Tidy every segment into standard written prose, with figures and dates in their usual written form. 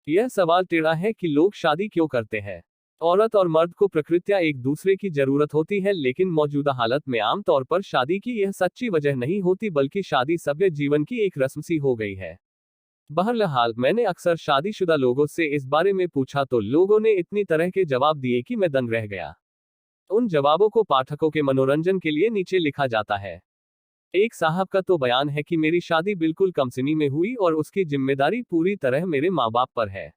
यह सवाल टेढ़ा है कि लोग शादी क्यों करते हैं। औरत और मर्द को प्रकृत्या एक दूसरे की जरूरत होती है, लेकिन मौजूदा हालत में आम तौर पर शादी की यह सच्ची वजह नहीं होती, बल्कि शादी सभ्य जीवन की एक रस्म सी हो गई है। बहरहाल मैंने अक्सर शादीशुदा लोगों से इस बारे में पूछा तो लोगों ने इतनी तरह के जवाब दिए कि मैं दंग रह गया। उन जवाबों को पाठकों के मनोरंजन के लिए नीचे लिखा जाता है। एक साहब का तो बयान है कि मेरी शादी बिल्कुल कमसिनी में हुई और उसकी जिम्मेदारी पूरी तरह मेरे माँ बाप पर है।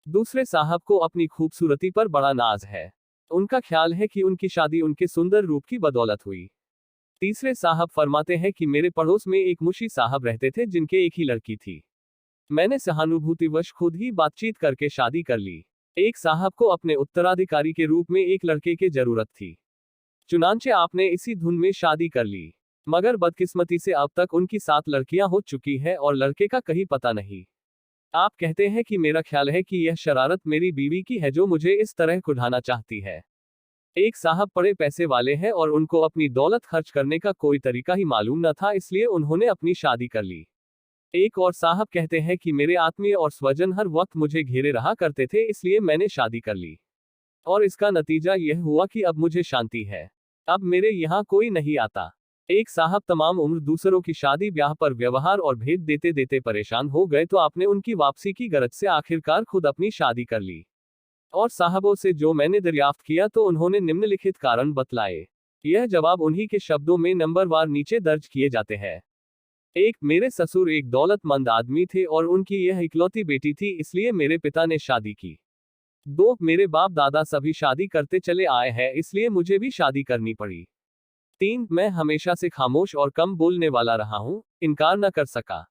दूसरे साहब को अपनी खूबसूरती पर बड़ा नाज है। उनका ख्याल है कि उनकी शादी उनके सुंदर रूप की बदौलत हुई। तीसरे साहब फरमाते हैं कि मेरे पड़ोस में एक मुशी साहब रहते थे जिनके एक ही लड़की थी। मैंने सहानुभूतिवश खुद ही बातचीत करके शादी कर ली। एक साहब को अपने उत्तराधिकारी के रूप में एक लड़के की जरूरत थी, चुनांचे आपने इसी धुन में शादी कर ली। मगर बदकिस्मती से अब तक उनकी 7 लड़कियां हो चुकी है और लड़के का कहीं पता नहीं। आप कहते हैं कि मेरा ख्याल है कि यह शरारत मेरी बीवी की है जो मुझे इस तरह कुढ़ाना चाहती है। एक साहब बड़े पैसे वाले हैं और उनको अपनी दौलत खर्च करने का कोई तरीका ही मालूम न था, इसलिए उन्होंने अपनी शादी कर ली। एक और साहब कहते हैं कि मेरे आत्मीय और स्वजन हर वक्त मुझे घेरे रहा करते थे, इसलिए मैंने शादी कर ली और इसका नतीजा यह हुआ कि अब मुझे शांति है। अब मेरे यहाँ कोई नहीं आता। एक साहब तमाम उम्र दूसरों की शादी ब्याह पर व्यवहार और भेद देते देते परेशान हो गए तो आपने उनकी वापसी की गरज से आखिरकार खुद अपनी शादी कर ली। और साहबों से जो मैंने दरियाफ्त किया तो उन्होंने निम्नलिखित कारण बतलाए। यह जवाब उन्हीं के शब्दों में नंबरवार नीचे दर्ज किए जाते हैं। 1. मेरे ससुर एक दौलतमंद आदमी थे और उनकी यह इकलौती बेटी थी, इसलिए मेरे पिता ने शादी की। 2. मेरे बाप दादा सभी शादी करते चले आए हैं, इसलिए मुझे भी शादी करनी पड़ी। 3. मैं हमेशा से खामोश और कम बोलने वाला रहा हूं, इनकार न कर सका।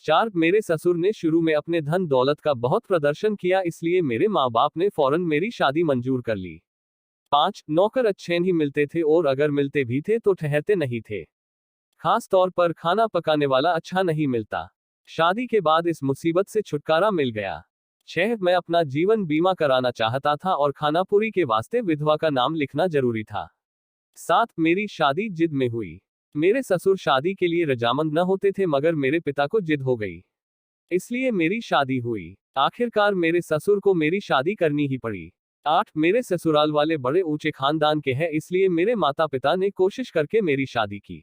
4. मेरे ससुर ने शुरू में अपने धन दौलत का बहुत प्रदर्शन किया, इसलिए मेरे माँ बाप ने फौरन मेरी शादी मंजूर कर ली। 5. नौकर अच्छे नहीं मिलते थे और अगर मिलते भी थे तो ठहरते नहीं थे। खास तौर पर खाना पकाने वाला अच्छा नहीं मिलता। शादी के बाद इस मुसीबत से छुटकारा मिल गया। 6. मैं अपना जीवन बीमा कराना चाहता था और खानापुरी के वास्ते विधवा का नाम लिखना जरूरी था। 7. मेरी शादी जिद में हुई। मेरे ससुर शादी के लिए रजामंद न होते थे, मगर मेरे पिता को जिद हो गई, इसलिए मेरी शादी हुई। आखिरकार मेरे ससुर को मेरी शादी करनी ही पड़ी। 8. मेरे ससुराल वाले बड़े ऊंचे खानदान के हैं, इसलिए मेरे माता पिता ने कोशिश करके मेरी शादी की।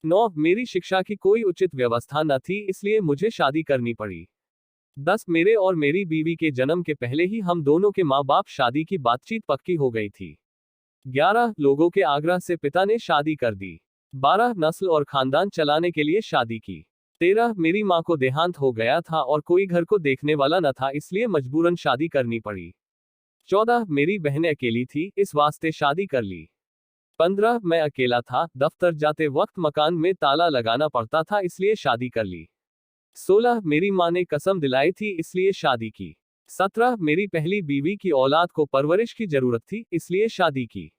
9. मेरी शिक्षा की कोई उचित व्यवस्था न थी, इसलिए मुझे शादी करनी पड़ी। 10. मेरे और मेरी बीवी के जन्म के पहले ही हम दोनों के माँ बाप शादी की बातचीत पक्की हो गई थी। 11. लोगों के आग्रह से पिता ने शादी कर दी। 12. नस्ल और खानदान चलाने के लिए शादी की। 13. मेरी माँ को देहांत हो गया था और कोई घर को देखने वाला न था, इसलिए मजबूरन शादी करनी पड़ी। 14. मेरी बहनें अकेली थी, इस वास्ते शादी कर ली। 15. मैं अकेला था, दफ्तर जाते वक्त मकान में ताला लगाना पड़ता था, इसलिए शादी कर ली। 16. मेरी माँ ने कसम दिलाई थी, इसलिए शादी की। 17. मेरी पहली बीवी की औलाद को परवरिश की जरूरत थी, इसलिए शादी की।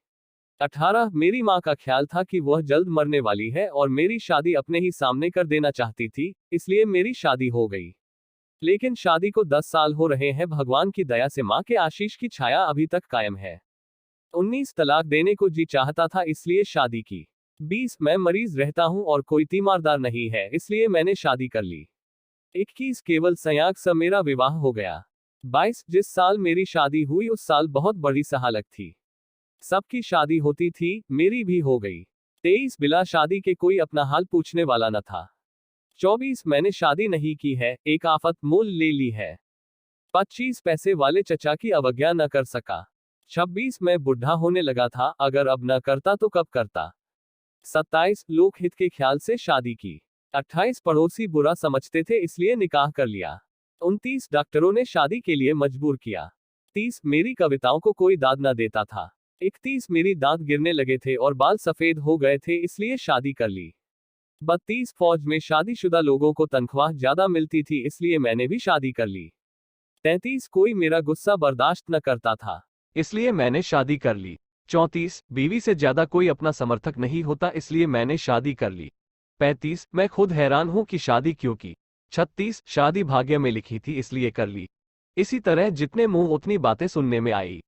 18. मेरी माँ का ख्याल था कि वह जल्द मरने वाली है और मेरी शादी अपने ही सामने कर देना चाहती थी, इसलिए मेरी शादी हो गई। लेकिन शादी को 10 साल हो रहे हैं, भगवान की दया से माँ के आशीष की छाया अभी तक कायम है। 19. तलाक देने को जी चाहता था, इसलिए शादी की। 20. मैं मरीज रहता हूँ और कोई तीमारदार नहीं है, इसलिए मैंने शादी कर ली। 21. केवल संयोग से मेरा विवाह हो गया। 22. जिस साल मेरी शादी हुई उस साल बहुत बड़ी सहालत थी, सबकी शादी होती थी, मेरी भी हो गई। 23. बिला शादी के कोई अपना हाल पूछने वाला न था। 24. मैंने शादी नहीं की है, एक आफत मोल ले ली है। 25. पैसे वाले चचा की अवज्ञा न कर सका। 26. मैं बुढ़ा होने लगा था, अगर अब न करता तो कब करता। 27. लोकहित के ख्याल से शादी की। 28. पड़ोसी बुरा समझते थे, इसलिए निकाह कर लिया। 29. डॉक्टरों ने शादी के लिए मजबूर किया। 30. मेरी कविताओं को कोई दाद न देता था। 31. मेरी दांत गिरने लगे थे और बाल सफेद हो गए थे, इसलिए शादी कर ली। 32. फौज में शादीशुदा लोगों को तनख्वाह ज्यादा मिलती थी, इसलिए मैंने भी शादी कर ली। 33. कोई मेरा गुस्सा बर्दाश्त न करता था, इसलिए मैंने शादी कर ली। 34. बीवी से ज्यादा कोई अपना समर्थक नहीं होता, इसलिए मैंने शादी कर ली। 35. मैं खुद हैरान हूं कि शादी क्यों की। 36. शादी भाग्य में लिखी थी, इसलिए कर ली। इसी तरह जितने मुंह उतनी बातें सुनने में आई।